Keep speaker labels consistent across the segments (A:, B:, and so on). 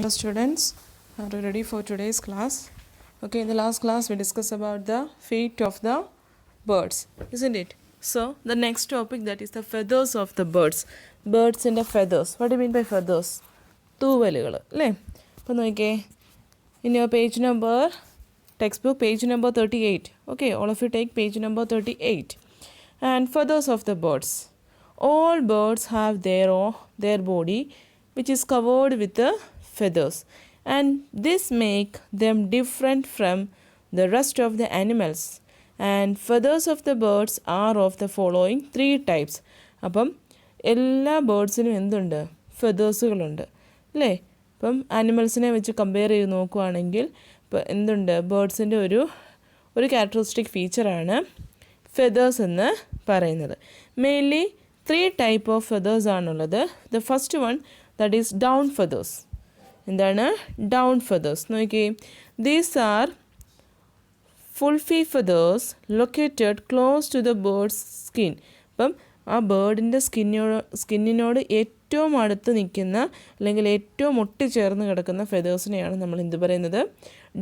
A: Hello students, are you ready for today's class? Okay, in the last class we discussed about the feet of the birds, isn't it? So the next topic, that is the feathers of the birds. Birds and the feathers. What do you mean by feathers? തൂവലുകൾ അല്ലേ? അപ്പോൾ നോക്കിക്കേ, in your page number, textbook page number 38. Okay, all of you take page number 38. And feathers of the birds. All birds have their body which is covered with the feathers, and this make them different from the rest of the animals. And feathers of the birds are of the following 3 types. അപ്പം എല്ലാ ബേർഡ്സിനും എന്തുണ്ട്? ഫെദേഴ്സുകളുണ്ട് അല്ലേ? അപ്പം ആനിമൽസിനെ വെച്ച് compare ചെയ്ത് നോക്കുകയാണെങ്കിൽ ഇപ്പം എന്തുണ്ട്? ബേർഡ്സിൻ്റെ ഒരു ക്യാരക്ടറിസ്റ്റിക് ഫീച്ചറാണ് ഫെദേഴ്സ് എന്ന് പറയുന്നത്. മെയിൻലി 3 type ഓഫ് ഫെദേഴ്സ് ആണുള്ളത്. The first one, that is down feathers. എന്താണ് down feathers? നോക്കിയേ, these are fluffy feathers located close to the bird's skin. അപ്പം ആ ബേർഡിൻ്റെ സ്കിന്നിനോട് ഏറ്റവും അടുത്ത് നിൽക്കുന്ന അല്ലെങ്കിൽ ഏറ്റവും ഒട്ടിച്ചേർന്ന് കിടക്കുന്ന ഫെദേഴ്സിനെയാണ് നമ്മൾ എന്ത് പറയുന്നത്?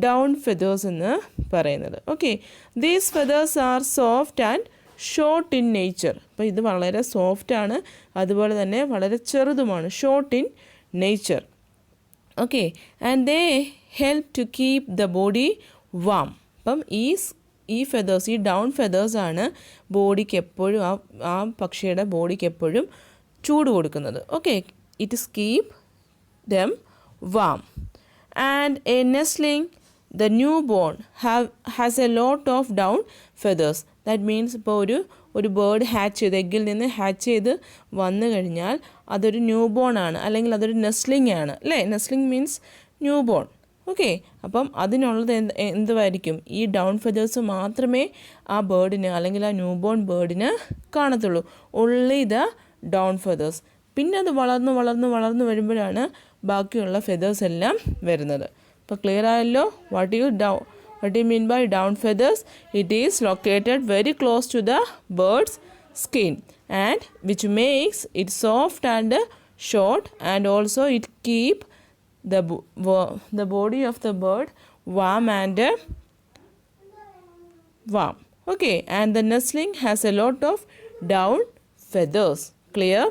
A: ഡൗൺ ഫെദേഴ്സ് എന്ന് പറയുന്നത്. Okay, these feathers are soft and short in nature. അപ്പോൾ ഇത് വളരെ സോഫ്റ്റാണ്, അതുപോലെ തന്നെ വളരെ ചെറുതുമാണ്. Short in nature. Okay, and they help to keep the body warm. അപ്പം ഈ ഫെദേഴ്സ്, ഈ ഡൗൺ ഫെദേഴ്സാണ് ബോഡിക്ക് എപ്പോഴും ആ പക്ഷിയുടെ ബോഡിക്ക് എപ്പോഴും ചൂട് കൊടുക്കുന്നത്. Okay, it is keep them warm. And a nestling, the newborn has a lot of down feathers. That means ഇപ്പോൾ ഒരു ബേർഡ് ഹാച്ച് ചെയ്ത്, എഗ്ഗിൽ നിന്ന് ഹാച്ച് ചെയ്ത് വന്നു കഴിഞ്ഞാൽ അതൊരു ന്യൂ ബോൺ ആണ്, അല്ലെങ്കിൽ അതൊരു നെസ്ലിംഗ് ആണ് അല്ലേ? നെസ്ലിംഗ് മീൻസ് ന്യൂ ബോൺ. ഓക്കെ, അപ്പം അതിനുള്ളത് എന്തുമായിരിക്കും? ഈ ഡൗൺ ഫെദേഴ്സ് മാത്രമേ ആ ബേർഡിന് അല്ലെങ്കിൽ ആ ന്യൂ ബോൺ ബേർഡിന് കാണത്തുള്ളൂ. Only the Dawn feathers. പിന്നെ അത് വളർന്ന് വരുമ്പോഴാണ് ബാക്കിയുള്ള ഫെദേഴ്സ് എല്ലാം വരുന്നത്. അപ്പോൾ ക്ലിയർ ആയല്ലോ? What you mean by down feathers? It is located very close to the bird's skin, and which makes it soft and short, and also it keep the body of the bird warm. Okay, and the nestling has a lot of down feathers. Clear?